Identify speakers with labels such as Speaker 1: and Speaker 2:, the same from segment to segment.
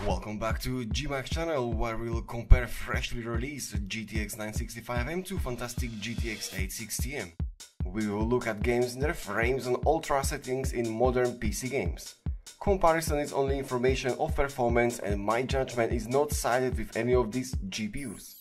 Speaker 1: Welcome back to GMAX channel, where we'll compare freshly released GTX 965M to fantastic GTX 860M. We will look at games in their frames and ultra settings in modern PC games. Comparison is only information of performance, and my judgment is not sided with any of these GPUs.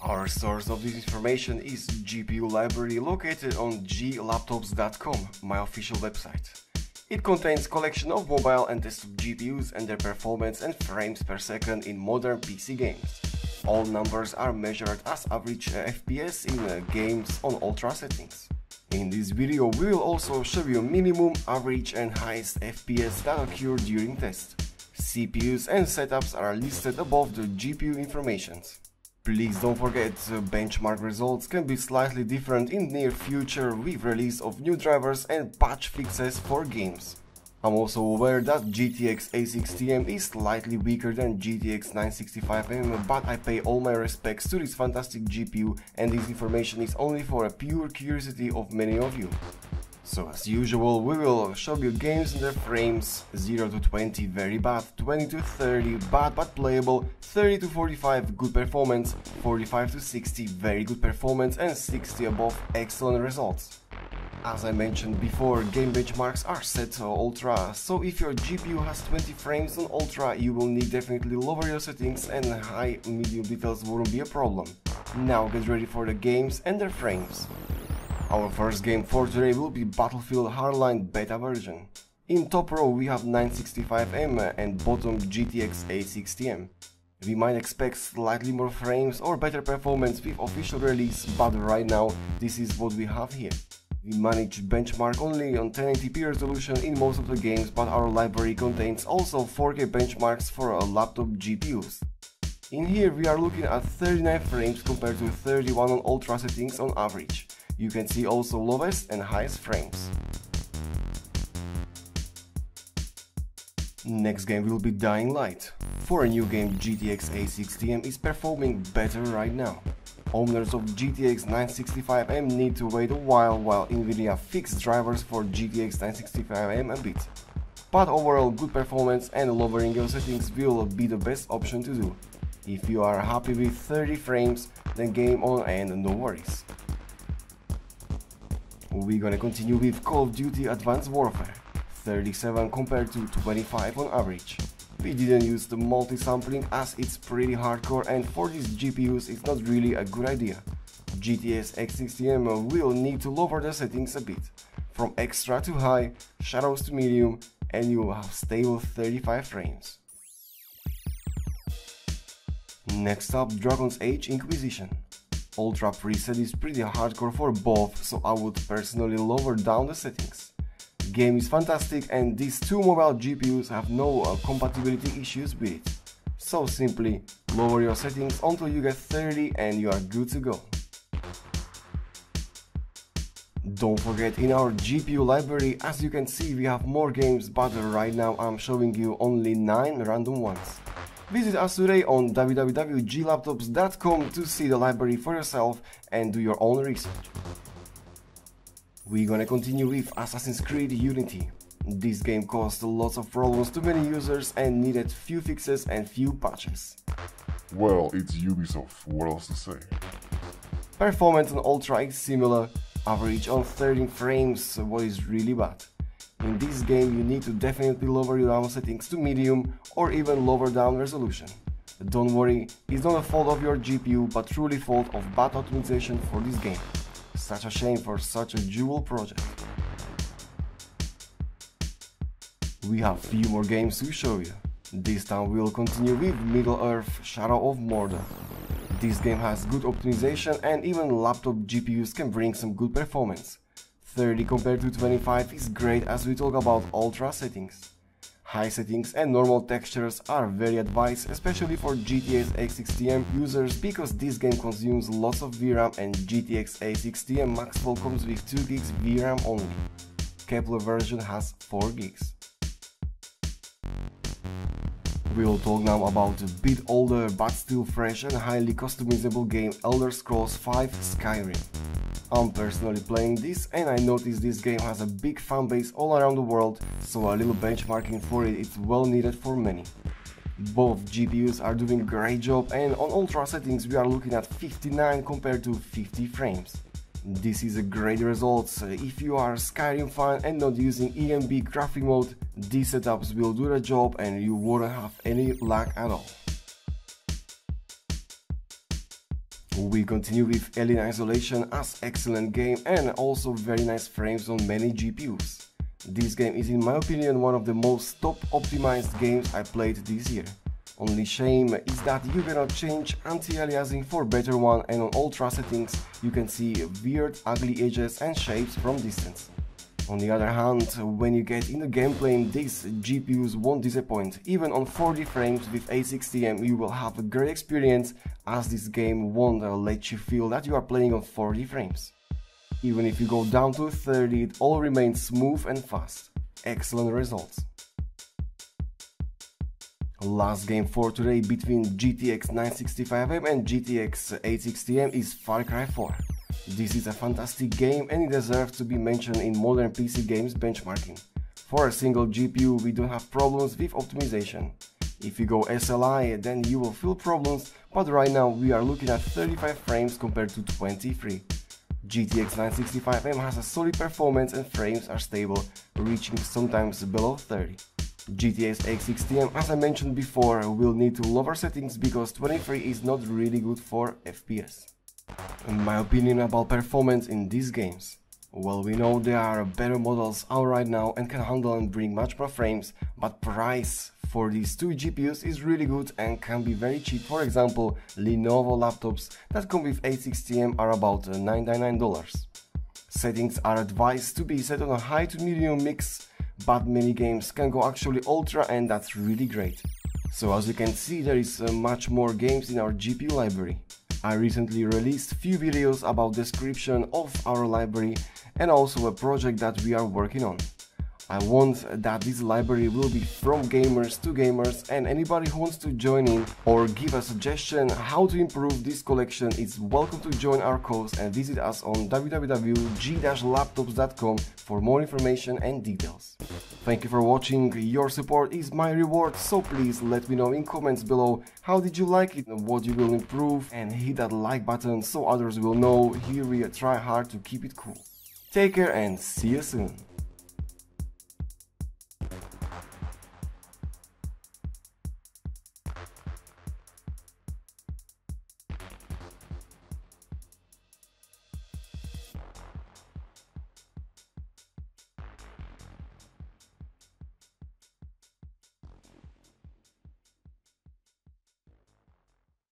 Speaker 1: Our source of this information is GPU library located on glaptops.com, my official website. It contains collection of mobile and desktop GPUs and their performance and frames per second in modern PC games. All numbers are measured as average FPS in games on ultra settings. In this video we will also show you minimum, average and highest FPS that occur during test. CPUs and setups are listed above the GPU informations. Please don't forget, benchmark results can be slightly different in near future with release of new drivers and patch fixes for games. I'm also aware that GTX 860M is slightly weaker than GTX 965M, but I pay all my respects to this fantastic GPU, and this information is only for a pure curiosity of many of you. So as usual, we will show you games in their frames: 0 to 20 very bad, 20 to 30 bad but playable, 30 to 45 good performance, 45 to 60 very good performance, and 60 above excellent results. As I mentioned before, game benchmarks are set to ultra, so if your GPU has 20 frames on ultra, you will need definitely lower your settings, and high medium details won't be a problem. Now get ready for the games and their frames. Our first game for today will be Battlefield Hardline beta version. In top row we have 965M and bottom GTX 860M. We might expect slightly more frames or better performance with official release, but right now this is what we have here. We manage benchmark only on 1080p resolution in most of the games, but our library contains also 4K benchmarks for laptop GPUs. In here we are looking at 39 frames compared to 31 on ultra settings on average. You can see also lowest and highest frames. Next game will be Dying Light. For a new game, GTX 860M is performing better right now. Owners of GTX 965M need to wait a while Nvidia fixes drivers for GTX 965M a bit. But overall good performance and lowering your settings will be the best option to do. If you are happy with 30 frames, then game on and no worries. We're gonna continue with Call of Duty Advanced Warfare, 37 compared to 25 on average. We didn't use the multi-sampling as it's pretty hardcore, and for these GPUs it's not really a good idea. GTX 860M will need to lower the settings a bit, from extra to high, shadows to medium, and you will have stable 35 frames. Next up, Dragon's Age Inquisition. Ultra preset is pretty hardcore for both, so I would personally lower down the settings. Game is fantastic, and these two mobile GPUs have no compatibility issues with it. So simply lower your settings until you get 30 and you are good to go. Don't forget, in our GPU library, as you can see, we have more games, but right now I'm showing you only 9 random ones. Visit us today on www.glaptops.com to see the library for yourself and do your own research. We're gonna continue with Assassin's Creed Unity. This game caused lots of problems to many users and needed few fixes and few patches.
Speaker 2: Well, it's Ubisoft, what else to say?
Speaker 1: Performance on Ultra is similar, average on 13 frames, what is really bad. In this game you need to definitely lower your down settings to medium or even lower down resolution. Don't worry, it's not a fault of your GPU, but truly fault of bad optimization for this game. Such a shame for such a jewel project. We have few more games to show you. This time we'll continue with Middle-earth: Shadow of Mordor. This game has good optimization, and even laptop GPUs can bring some good performance. 30 compared to 25 is great as we talk about ultra settings. High settings and normal textures are very advised, especially for GTX 860M users, because this game consumes lots of VRAM, and GTX 860M Maxwell comes with 2 GB VRAM only. Kepler version has 4 GB. We'll talk now about a bit older but still fresh and highly customizable game, Elder Scrolls V Skyrim. I'm personally playing this, and I noticed this game has a big fanbase all around the world, so a little benchmarking for it is well needed for many. Both GPUs are doing a great job, and on ultra settings we are looking at 59 compared to 50 frames. This is a great result. If you are a Skyrim fan and not using EMB graphic mode, these setups will do the job and you wouldn't have any lag at all. We continue with Alien Isolation as excellent game and also very nice frames on many GPUs. This game is in my opinion one of the most top optimized games I played this year. Only shame is that you cannot change anti-aliasing for better one, and on ultra settings you can see weird ugly edges and shapes from distance. On the other hand, when you get in the gameplay, these GPUs won't disappoint. Even on 40 frames with A60M you will have a great experience, as this game won't let you feel that you are playing on 40 frames. Even if you go down to 30, it all remains smooth and fast. Excellent results. Last game for today between GTX 965M and GTX 860M is Far Cry 4. This is a fantastic game and it deserves to be mentioned in modern PC games benchmarking. For a single GPU we don't have problems with optimization. If you go SLI then you will feel problems, but right now we are looking at 35 frames compared to 23. GTX 965M has a solid performance and frames are stable, reaching sometimes below 30. GTX 860M, as I mentioned before, will need to lower settings because 23 is not really good for FPS. In my opinion about performance in these games. Well, we know there are better models out right now and can handle and bring much more frames, but price for these two GPUs is really good and can be very cheap. For example, Lenovo laptops that come with 860M are about $99. Settings are advised to be set on a high to medium mix, but many games can go actually ultra and that's really great. So as you can see, there is much more games in our GPU library. I recently released few videos about description of our library and also a project that we are working on. I want that this library will be from gamers to gamers, and anybody who wants to join in or give a suggestion how to improve this collection is welcome to join our cause and visit us on www.g-laptops.com for more information and details. Thank you for watching. Your support is my reward, so please let me know in comments below how did you like it and what you will improve, and hit that like button so others will know. Here we try hard to keep it cool. Take care and see you soon.